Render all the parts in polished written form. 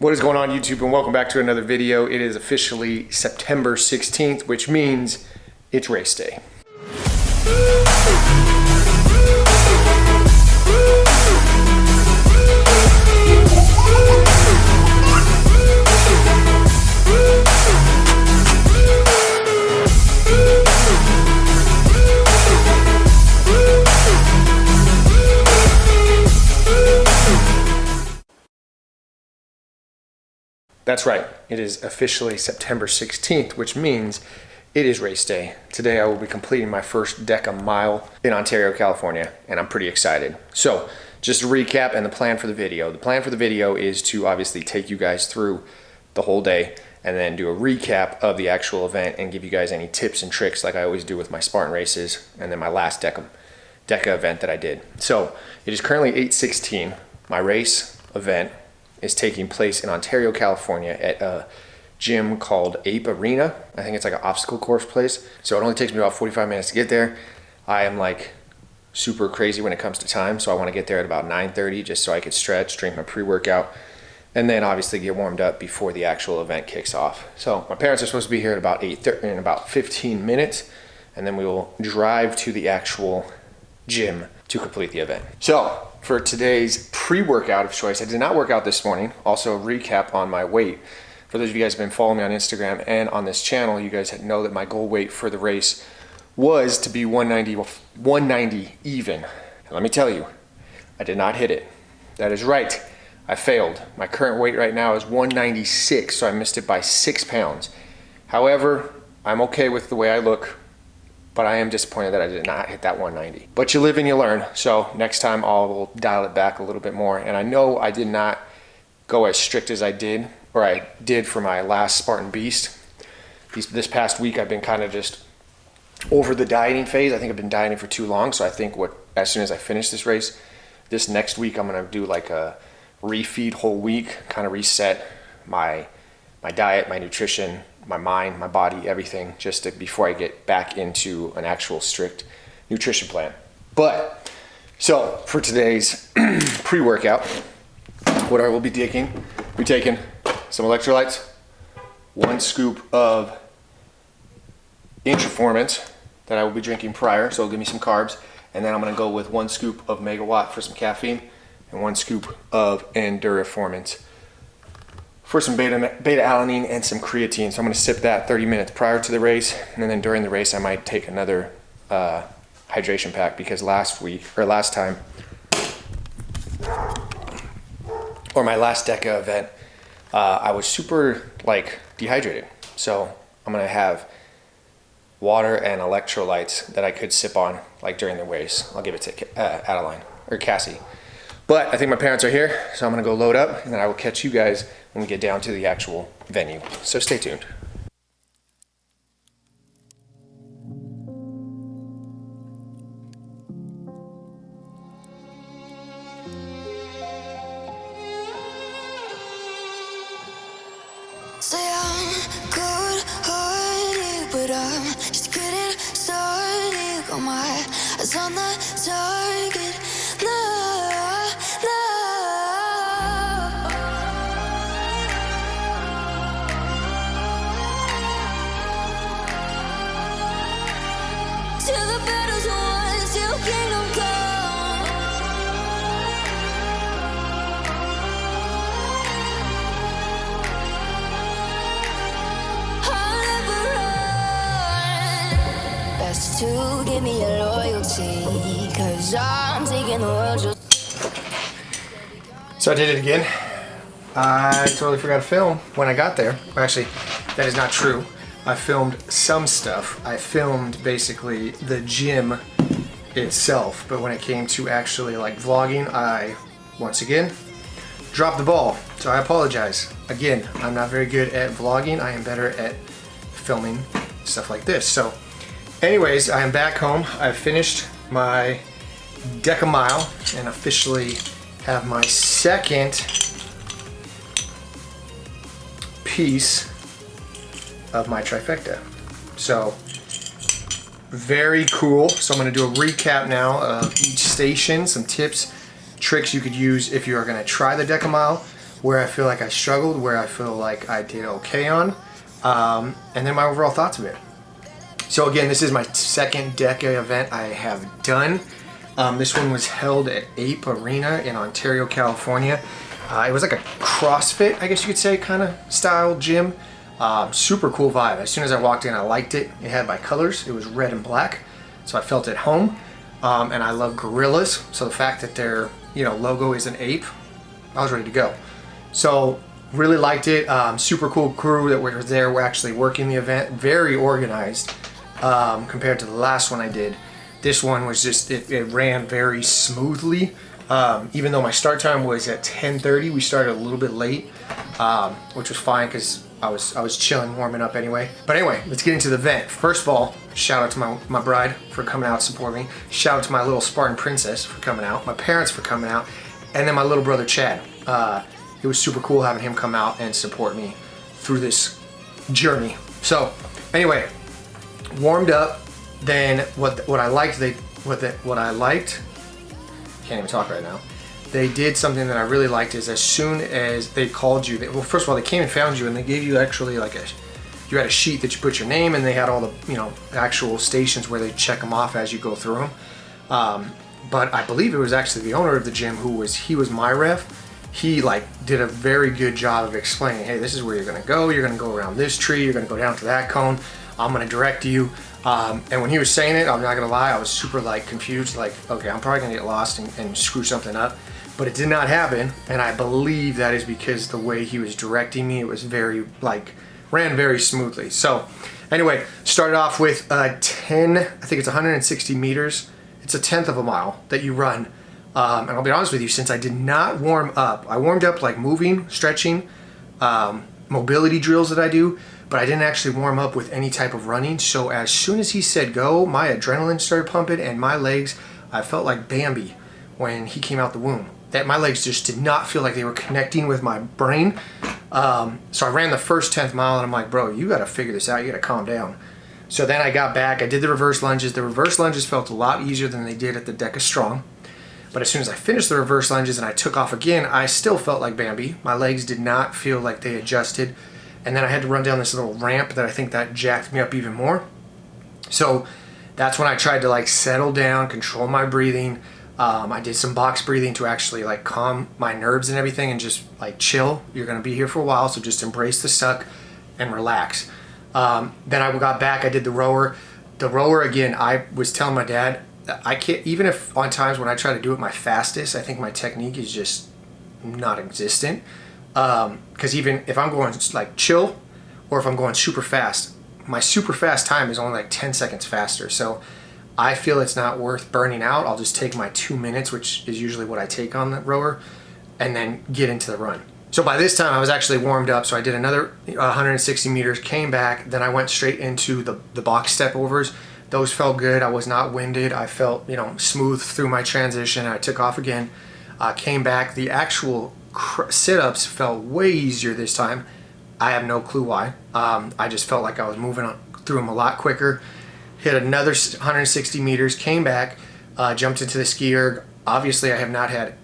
What is going on, YouTube, and welcome back to another video. It is officially September 16th, which means it's race day. That's right, it is officially September 16th, which means it is race day. Today I will be completing my first DEKA mile in Ontario, California, and I'm pretty excited. So, just to recap and the plan for the video. The plan for the video is to obviously take you guys through the whole day and then do a recap of the actual event and give you guys any tips and tricks like I always do with my Spartan races and then my last DEKA event that I did. So, it is currently 8:16. My race event is taking place in Ontario, California at a gym called Ape Arena. I think it's like an obstacle course place. So it only takes me about 45 minutes to get there. I am like super crazy when it comes to time. So I want to get there at about 9:30 just so I could stretch, drink my pre-workout, and then obviously get warmed up before the actual event kicks off. So my parents are supposed to be here at about 8:30 in about 15 minutes. And then we will drive to the actual gym to complete the event. So for today's pre-workout of choice, I did not work out this morning. Also a recap on my weight. For those of you guys who have been following me on Instagram and on this channel, you guys know that my goal weight for the race was to be 190 even. And let me tell you, I did not hit it. That is right, I failed. My current weight right now is 196, so I missed it by 6 pounds. However, I'm okay with the way I look, but I am disappointed that I did not hit that 190. But you live and you learn, so next time I'll dial it back a little bit more. And I know I did not go as strict as I did for my last Spartan Beast. This past week I've been kind of just over the dieting phase. I think I've been dieting for too long, so I think as soon as I finish this race, this next week I'm gonna do like a refeed whole week, kind of reset my diet, my nutrition, my mind, my body, everything, before I get back into an actual strict nutrition plan. But, so for today's pre-workout, what I will be taking some electrolytes, 1 scoop of Intra-Formance that I will be drinking prior, so it'll give me some carbs, and then I'm gonna go with 1 scoop of Megawatt for some caffeine, and 1 scoop of Intra-Formance for some beta-alanine and some creatine. So I'm gonna sip that 30 minutes prior to the race, and then during the race I might take another hydration pack, because last time, or my last DEKA event, I was super dehydrated. So I'm gonna have water and electrolytes that I could sip on during the race. I'll give it to Adeline or Cassie. But I think my parents are here, so I'm gonna go load up, and then I will catch you guys when we get down to the actual venue. So stay tuned. Say I'm good-hearted, but I'm just getting started. Got my eyes on the target. Till the battle's won, till kingdom come. I'll never run. Best to give me your loyalty, 'cause I'm taking the world just. So I did it again. I totally forgot to film when I got there. Well, actually, that is not true. I filmed some stuff. I filmed basically the gym itself, but when it came to actually vlogging, I once again dropped the ball. So I apologize. Again, I'm not very good at vlogging. I am better at filming stuff like this. So anyways, I am back home. I've finished my DEKA mile and officially have my second piece of my trifecta. So very cool. So I'm going to do a recap now of each station, some tips, tricks you could use if you are going to try the DEKA mile, where I feel like I struggled, where I feel like I did okay on, and then my overall thoughts of it. So again, this is my second DEKA event I have done. This one was held at Ape Arena in Ontario, California. It was like a CrossFit, I guess you could say, kind of style gym. Super cool vibe. As soon as I walked in, I liked it. It had my colors. It was red and black, so I felt at home. And I love gorillas, so the fact that their logo is an ape, I was ready to go. So really liked it. Super cool crew that were there. Were actually working the event. Very organized compared to the last one I did. This one was just it ran very smoothly. Even though my start time was at 10:30, we started a little bit late, which was fine because I was chilling, warming up anyway. But anyway, let's get into the event. First of all, shout out to my bride for coming out to support me. Shout out to my little Spartan princess for coming out. My parents for coming out, and then my little brother Chad. It was super cool having him come out and support me through this journey. So anyway, warmed up. Then what I liked, can't even talk right now. They did something that I really liked is as soon as they called you, well, first of all, they came and found you and they gave you actually you had a sheet that you put your name and they had all the, actual stations where they check them off as you go through them. But I believe it was actually the owner of the gym he was my ref. He did a very good job of explaining, hey, this is where you're gonna go. You're gonna go around this tree. You're gonna go down to that cone. I'm gonna direct you. And when he was saying it, I'm not gonna lie, I was super confused, okay, I'm probably gonna get lost and screw something up. But it did not happen, and I believe that is because the way he was directing me, it was very, ran very smoothly. So, anyway, started off with 10, I think it's 160 meters. It's a tenth of a mile that you run. And I'll be honest with you, since I did not warm up, I warmed up moving, stretching, mobility drills that I do, but I didn't actually warm up with any type of running. So as soon as he said go, my adrenaline started pumping and my legs, I felt like Bambi when he came out the womb. That my legs just did not feel like they were connecting with my brain. So I ran the first 10th mile and I'm like, bro, you gotta figure this out, you gotta calm down. So then I got back, I did the reverse lunges. The reverse lunges felt a lot easier than they did at the DEKA Strong. But as soon as I finished the reverse lunges and I took off again, I still felt like Bambi. My legs did not feel like they adjusted. And then I had to run down this little ramp that I think that jacked me up even more. So that's when I tried to settle down, control my breathing. I did some box breathing to actually calm my nerves and everything and just chill. You're gonna be here for a while, so just embrace the suck and relax. Then I got back, I did the rower. The rower again, I was telling my dad, I can't, even if on times when I try to do it my fastest, I think my technique is just not existent. Because even if I'm going chill or if I'm going super fast, my super fast time is only 10 seconds faster. So I feel it's not worth burning out. I'll just take my 2 minutes, which is usually what I take on the rower, and then get into the run. So by this time I was actually warmed up. So I did another 160 meters, came back, then I went straight into the box step overs. Those felt good. I was not winded. I felt, smooth through my transition. I took off again, came back. The actual sit-ups felt way easier this time. I have no clue why. I just felt like I was moving through them a lot quicker. Hit another 160 meters, came back, jumped into the ski erg. Obviously, I have not had,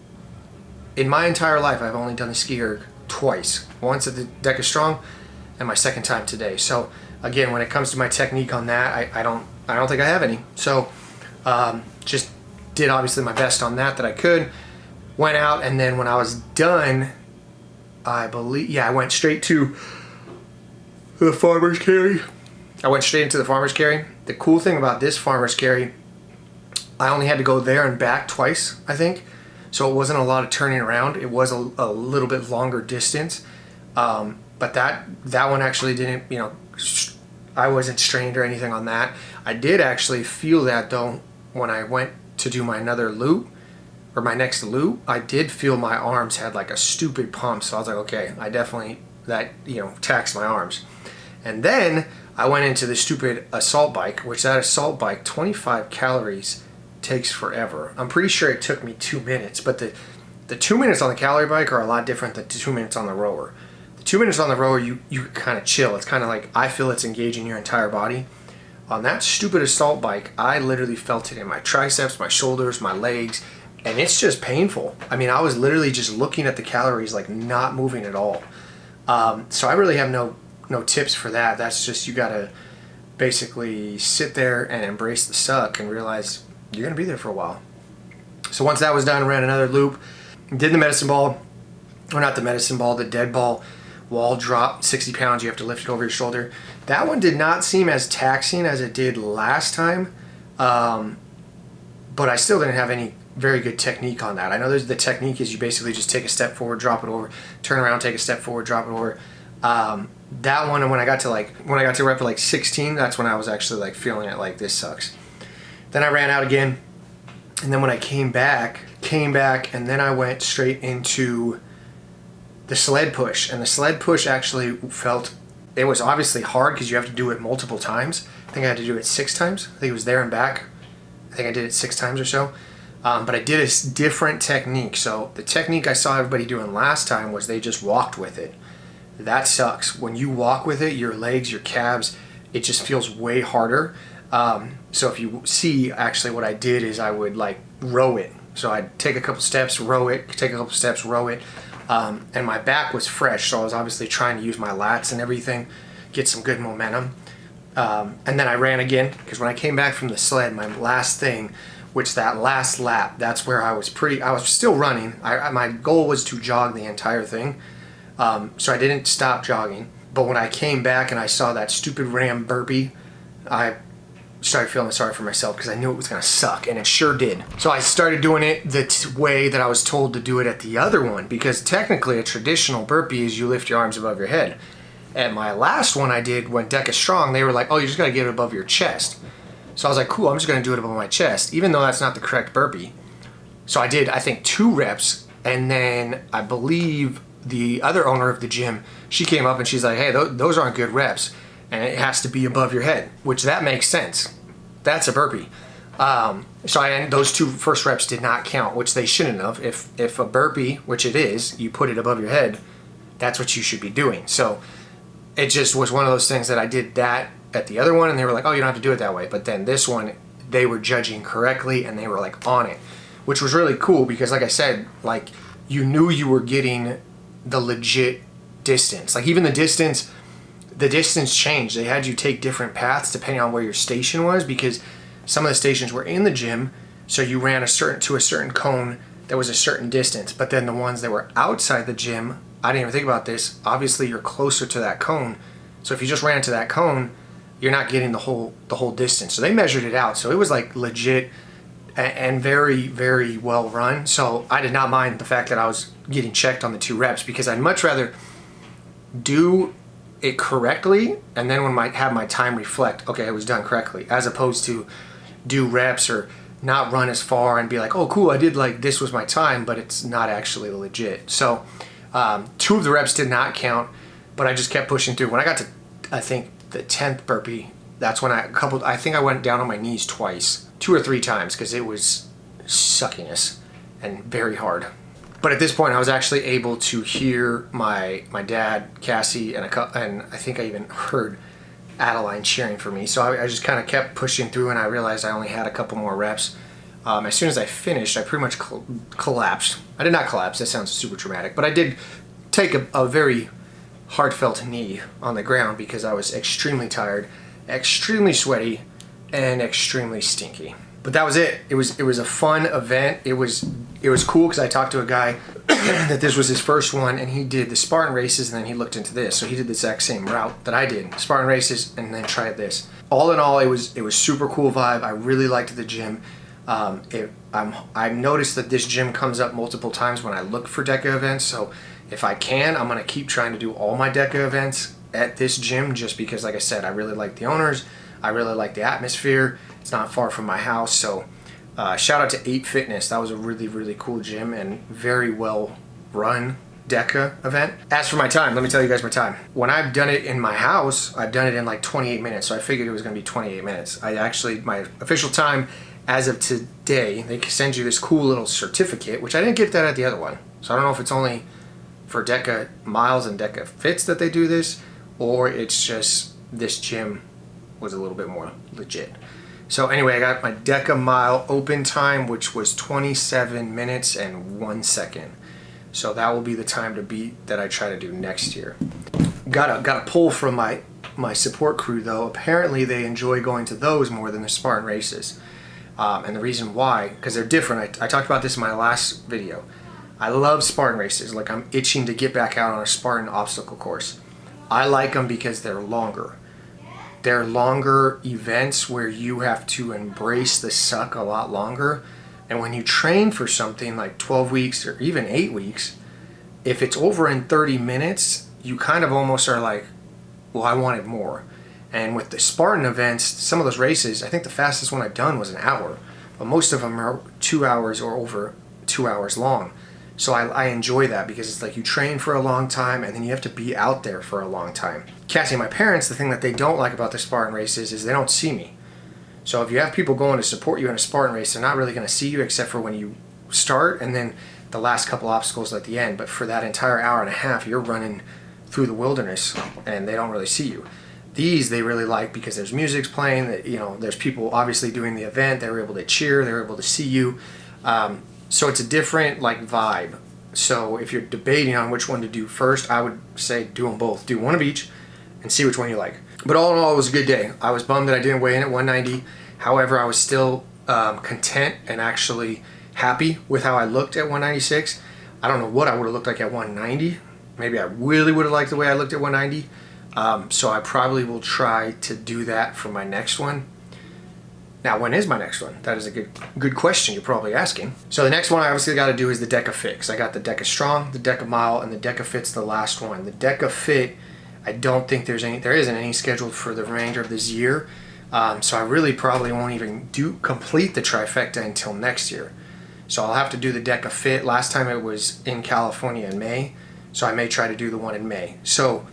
in my entire life, I've only done the ski erg twice. Once at the DEKA Strong and my second time today. So again, when it comes to my technique on that, I don't think I have any. So just did obviously my best on that I could. Went out, and then when I was done, I went straight to the farmer's carry. I went straight into the farmer's carry. The cool thing about this farmer's carry, I only had to go there and back twice, I think. So it wasn't a lot of turning around. It was a little bit longer distance. But that one actually didn't, I wasn't strained or anything on that. I did actually feel that though when I went to do my another loop, or my next loop, I did feel my arms had a stupid pump. So I was like, okay, I definitely, taxed my arms. And then I went into the stupid assault bike, which that assault bike, 25 calories takes forever. I'm pretty sure it took me 2 minutes, but the 2 minutes on the calorie bike are a lot different than the 2 minutes on the rower. The 2 minutes on the rower, you kind of chill. It's kind of I feel it's engaging your entire body. On that stupid assault bike, I literally felt it in my triceps, my shoulders, my legs, and it's just painful. I mean, I was literally just looking at the calories, like not moving at all. So I really have no tips for that. That's just, you gotta basically sit there and embrace the suck and realize you're gonna be there for a while. So once that was done, I ran another loop, did the medicine ball, or not the medicine ball, the dead ball wall drop, 60 pounds, you have to lift it over your shoulder. That one did not seem as taxing as it did last time, but I still didn't have any very good technique on that. I know the technique is you basically just take a step forward, drop it over, turn around, take a step forward, drop it over. That one, and when I got to rep like 16, that's when I was actually like feeling it, like this sucks. Then I ran out again, and then when I came back, and then I went straight into the sled push. And the sled push actually felt, it was obviously hard because you have to do it multiple times. I think I had to do it 6 times. I think it was there and back. I think I did it 6 times or so. But I did a different technique. So the technique I saw everybody doing last time was they just walked with it. That sucks. When you walk with it, your legs, your calves, it just feels way harder. So if you see, actually what I did is I would like row it. So I'd take a couple steps, row it, take a couple steps, row it. And my back was fresh, so I was obviously trying to use my lats and everything, get some good momentum. And then I ran again, because when I came back from the sled, my last thing, which that last lap, that's where I was still running. My goal was to jog the entire thing. So I didn't stop jogging. But when I came back and I saw that stupid ram burpee, I started feeling sorry for myself because I knew it was going to suck, and it sure did. So I started doing it the way that I was told to do it at the other one, because technically a traditional burpee is you lift your arms above your head. At my last one I did, when DEKA Strong, they were like, oh, you just got to get it above your chest. So I was like, cool, I'm just going to do it above my chest, even though that's not the correct burpee. So I did, I think, 2 reps, and then I believe the other owner of the gym, she came up and she's like, hey, those aren't good reps, and it has to be above your head, which that makes sense. That's a burpee. So those 2 first reps did not count, which they shouldn't have. If a burpee, which it is, you put it above your head, that's what you should be doing. So it just was one of those things that I did that at the other one, and they were like, oh, you don't have to do it that way. But then this one, they were judging correctly, and they were like on it, which was really cool because, like I said, like you knew you were getting the legit distance. Like even the distance changed. They had you take different paths depending on where your station was, because some of the stations were in the gym, so you ran to a certain cone that was a certain distance. But then the ones that were outside the gym, I didn't even think about this. Obviously, you're closer to that cone, so if you just ran to that cone, you're not getting the whole distance. So they measured it out. So it was like legit and very, very well run. So I did not mind the fact that I was getting checked on the 2 reps, because I'd much rather do it correctly and then when have my time reflect, okay, it was done correctly, as opposed to do reps or not run as far and be like, oh cool, I did, like this was my time, but it's not actually legit. So 2 of the reps did not count, but I just kept pushing through. When I got to, I think, the 10th burpee, that's when I think I went down on my knees twice, 2 or 3 times, because it was suckiness and very hard. But at this point, I was actually able to hear my dad, Cassie, and I think I even heard Adeline cheering for me. So I just kind of kept pushing through, and I realized I only had a couple more reps. As soon as I finished, I pretty much collapsed. I did not collapse. That sounds super traumatic. But I did take a very heartfelt knee on the ground because I was extremely tired, extremely sweaty, and extremely stinky. But that was it. It was a fun event. It was cool because I talked to a guy that this was his first one, and he did the Spartan races, and then he looked into this. So he did the exact same route that I did, Spartan races, and then tried this. All in all, it was super cool vibe. I really liked the gym. I've noticed that this gym comes up multiple times when I look for DEKA events. So if I can, I'm gonna keep trying to do all my DEKA events at this gym, just because, like I said, I really like the owners. I really like the atmosphere. It's not far from my house, so shout out to 8 Fitness. That was a really, really cool gym and very well run DEKA event. As for my time, let me tell you guys my time. When I've done it in my house, I've done it in like 28 minutes, so I figured it was gonna be 28 minutes. My official time as of today, they send you this cool little certificate, which I didn't get that at the other one. So I don't know if it's only for DEKA miles and DEKA fits that they do this, or it's just this gym was a little bit more legit. So anyway, I got my DEKA mile open time, which was 27 minutes and 1 second. So that will be the time to beat that I try to do next year. Got a pull from my support crew though. Apparently they enjoy going to those more than the Spartan races. And the reason why, because they're different. I talked about this in my last video. I love Spartan races. Like, I'm itching to get back out on a Spartan obstacle course. I like them because they're longer. They're longer events where you have to embrace the suck a lot longer. And when you train for something like 12 weeks or even 8 weeks, if it's over in 30 minutes, you kind of almost are like, well, I wanted more. And with the Spartan events, some of those races, I think the fastest one I've done was an hour. But most of them are 2 hours or over 2 hours long. So I enjoy that because it's like you train for a long time and then you have to be out there for a long time. Cassie, my parents, the thing that they don't like about the Spartan races is they don't see me. So if you have people going to support you in a Spartan race, they're not really going to see you except for when you start and then the last couple obstacles at the end. But for that entire hour and a half, you're running through the wilderness and they don't really see you. These they really like because there's music's playing, there's people obviously doing the event, they're able to cheer, they're able to see you. So it's a different vibe. So if you're debating on which one to do first, I would say do them both. Do one of each and see which one you like. But all in all, it was a good day. I was bummed that I didn't weigh in at 190. However, I was still content and actually happy with how I looked at 196. I don't know what I would have looked like at 190. Maybe I really would have liked the way I looked at 190. So I probably will try to do that for my next one. Now, when is my next one? That is a good question you're probably asking. So the next one I obviously got to do is the DEKA Fit. I got the DEKA Strong, the DEKA Mile, and the DEKA Fit's the last one. The DEKA Fit, I don't think there isn't any scheduled for the remainder of this year. So I really probably won't even complete the trifecta until next year. So I'll have to do the DEKA Fit. Last time it was in California in May, so I may try to do the one in May. So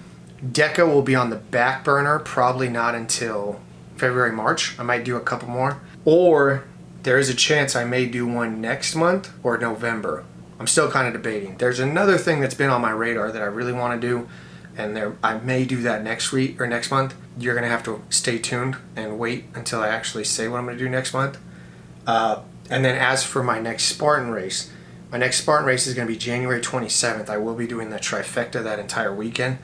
DEKA will be on the back burner, probably not until February, March. I might do a couple more. Or there is a chance I may do one next month or November. I'm still kind of debating. There's another thing that's been on my radar that I really want to do, and I may do that next week or next month. You're going to have to stay tuned and wait until I actually say what I'm going to do next month. And then as for my next Spartan race is going to be January 27th. I will be doing the trifecta that entire weekend.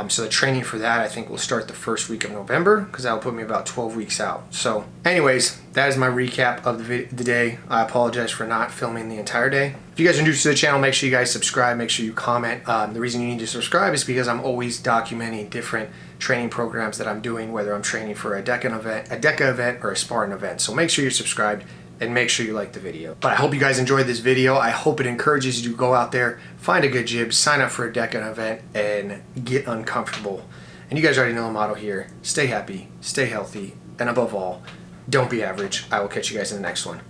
So the training for that I think will start the first week of November because that will put me about 12 weeks out. So anyways, that is my recap of the day. I apologize for not filming the entire day. If you guys are new to the channel, make sure you guys subscribe, make sure you comment. The reason you need to subscribe is because I'm always documenting different training programs that I'm doing, whether I'm training for a DEKA event or a Spartan event. So make sure you're subscribed and make sure you like the video. But I hope you guys enjoyed this video. I hope it encourages you to go out there, find a good jib, sign up for a DEKA event, and get uncomfortable. And you guys already know the motto here. Stay happy, stay healthy, and above all, don't be average. I will catch you guys in the next one.